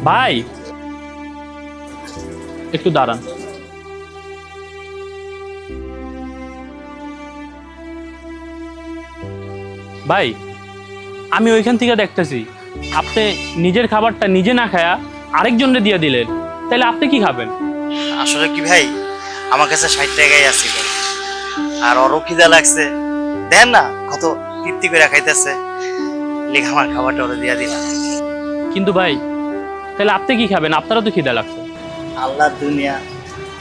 ভাই একটু দাঁড়ান। ভাই আমি ওইখান থেকে দেখতেছি আপনি নিজের খাবারটা নিজে না খায়া আরেকজনকে দিয়ে দিলেন, তাহলে আপনি কি খাবেন? আসলে কি ভাই, আমার কাছে 60 টাকাই আছিল, আর ওরও খিদা লাগছে, দেন না কত তৃপ্তি করে খাইতেছে, লিখে আমার খাবারটা ওরা দিয়া দিলাম। কিন্তু ভাই তাহলে আপনি কি খাবেন? আপনারও তো খিদা লাগছে। আল্লাহ দুনিয়া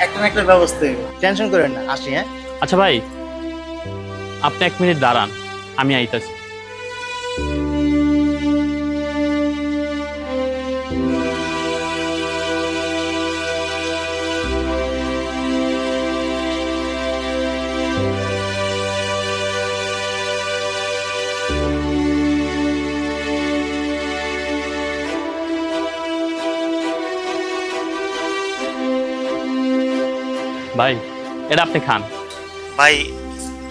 একটা না একটা ব্যবস্থা হইব, টেনশন করেন না, আসি। হ্যাঁ আচ্ছা ভাই আপনি 1 মিনিট দাঁড়ান, আমি আইতাছি। ভাই এটা আপনি খান। ভাই,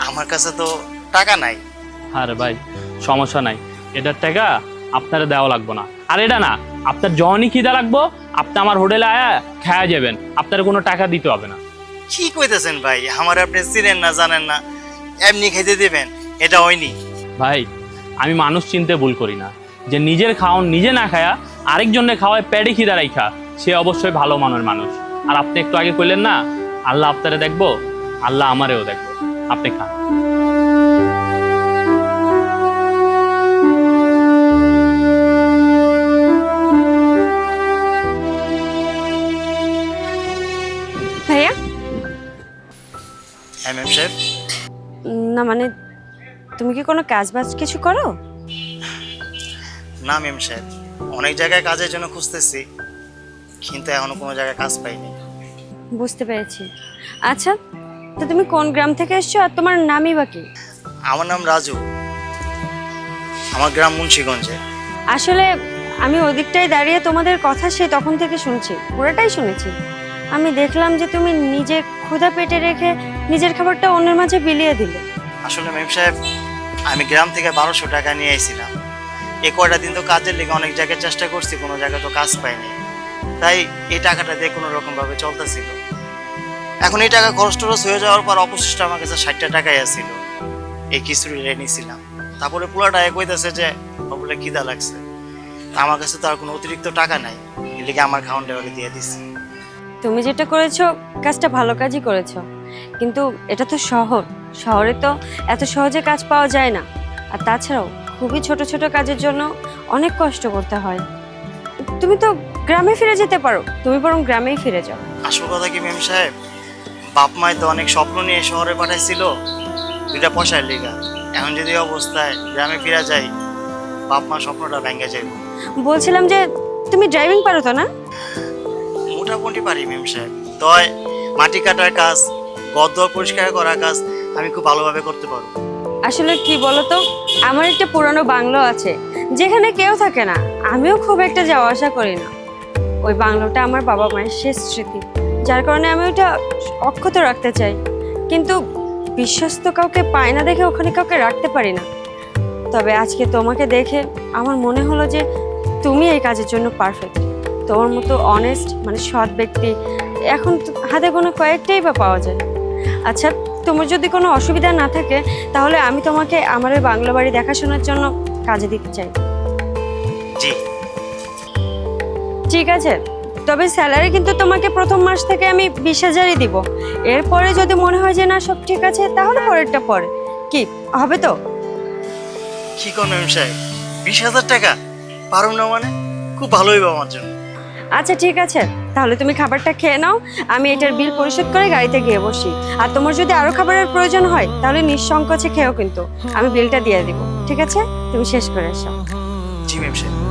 আমার কাছে তো টাকা নাই। আরে ভাই সমস্যা নাই, এটার টাকা আপনারা দেওয়া লাগবো না। আর এটা না, আপনার যখনই খিদা লাগবো আপনি আমার হোটেলে আয়া খায়া যাবেন, আপনার কোনো টাকা দিতে হবে না। কি কইতেছেন ভাই, আমার আপনি চিনেন না জানেন না, এমনি খাইতে দিবেন? এটা হয়নি ভাই আমি মানুষ চিনতে ভুল করি না, যে নিজের খাওন নিজে না খায়া আরেকজনের খাওয়ায় পেটে খিদা রাইখা সে অবশ্যই ভালো মনের মানুষ। আর আপনি একটু আগে কইলেন না আল্লাহ আপনারে দেখবো, আল্লাহ আমারেও দেখবো। আপনি খান। ভাইয়া, হ্যাঁ ম্যাম সাহেব। না মানে তুমি কি কোনো কাজ বাজ কিছু করো? না ম্যাম সাহেব, অনেক জায়গায় কাজের জন্য খুঁজতেছি, কিন্তু এখনো কোনো জায়গায় কাজ পাইনি। বুঝতে পেরেছি। আচ্ছা, তো তুমি কোন গ্রাম থেকে এসছো আর তোমার নামই বা কি? আমার নাম রাজু, আমার গ্রাম মুন্সিগঞ্জে। আসলে আমি ওদিকটায় দাঁড়িয়ে তোমাদের কথা সে তখন থেকে শুনছি, পুরোটাই শুনেছি। আমি দেখলাম যে তুমি নিজে ক্ষুধা পেটে রেখে নিজের খাবারটা অন্যের মাঝে বিলিয়ে দিলে। আসলে ম্যাম সাহেব, আমি গ্রাম থেকে 1200 টাকা নিয়ে এসেছিলাম। এই কয়টা দিন তো কাজের লেগে অনেক জায়গায় চেষ্টা করছি, কোনো জায়গায় তো কাজ পাইনি, তাই এই টাকাটা দিয়ে কোনো রকম ভাবে চলতেছিল। এখন এই টাকা খরচ টরচ হয়ে যাওয়ার পর অবশিষ্ট আমার কাছে 60 টাকাই আসছিল, এই খিচুড়ি নিয়েছিলাম। তারপরে পুরাটা কইতেছে যে বলে খিদা লাগছে, আমার কাছে তো আর কোনো অতিরিক্ত টাকা নাই, এর লিগে আমার খাওয়ানটা ওকে দিয়ে দিচ্ছি। তুমি যেটা করেছো কাজটা ভালো কাজই করেছো, কিন্তু এটা তো শহর, শহরে তো এত সহজে কাজ পাওয়া যায় না। আর তাছাড়াও খুবই ছোট ছোট কাজের জন্য অনেক কষ্ট করতে হয়। তুমি তো গ্রামে ফিরে যেতে পারো, তুমি বরং গ্রামেই ফিরে যাও। আসল কথা কি ম্যাম সাহেব, বাপ মায় তো অনেক স্বপ্ন নিয়ে শহরে পাঠাইছিল 2টা পয়সার লিগা। এখন যদি এই অবস্থায় গ্রামে ফিরে যাই, বাপ মা স্বপ্নটা ভেঙে যাইব। বলছিলাম যে তুমি ড্রাইভিং পারো তো না? মোটামুটি পারি ম্যাম সাহেব, তয় মাটি কাটার কাজ, গদ্দর পরিষ্কার করার কাজ আমি খুব ভালোভাবে করতে পারবো। আসলে কি বলতো, আমার একটা পুরানো বাংলো আছে যেখানে কেউ থাকে না, আমিও খুব একটা যাওয়া আসা করি না। ওই বাংলোটা আমার বাবা মায়ের শেষ স্মৃতি, যার কারণে আমি ওইটা অক্ষত রাখতে চাই, কিন্তু বিশ্বস্ত কাউকে পাই না দেখে ওখানে কাউকে রাখতে পারি না। তবে আজকে তোমাকে দেখে আমার মনে হলো যে তুমি এই কাজের জন্য পারফেক্ট। তোমার মতো অনেস্ট মানে সৎ ব্যক্তি এখন হাতে কোনো কয়েকটাই বা পাওয়া যায়। আচ্ছা, তোমার যদি কোনো অসুবিধা না থাকে তাহলে আমি তোমাকে আমার ওই বাংলো বাড়ি দেখাশোনার জন্য কাজে দিতে চাই। জি ঠিক আছে, তবে স্যালারি কিন্তু তোমাকে প্রথম মাস থেকে আমি 20,000ই দিব। এরপরে যদি মনে হয় যে না সব ঠিক আছে তাহলে পরেরটা পরে। কি হবে তো? কি কোন ম্যাম সাহেব, 20,000 টাকা পারুম না মানে? খুব ভালো হইব আমার জন্য। আচ্ছা ঠিক আছে, তাহলে তুমি খাবারটা খেয়ে নাও, আমি এটার বিল পরিশোধ করে গাড়িতে গিয়ে বসি। আর তোমার যদি আরো খাবারের প্রয়োজন হয় তাহলে নিঃসংকোচে খেও, কিন্তু আমি বিলটা দিয়ে দিব। ঠিক আছে, তুমি শেষ করে এসো। জি ম্যাম সাহেব।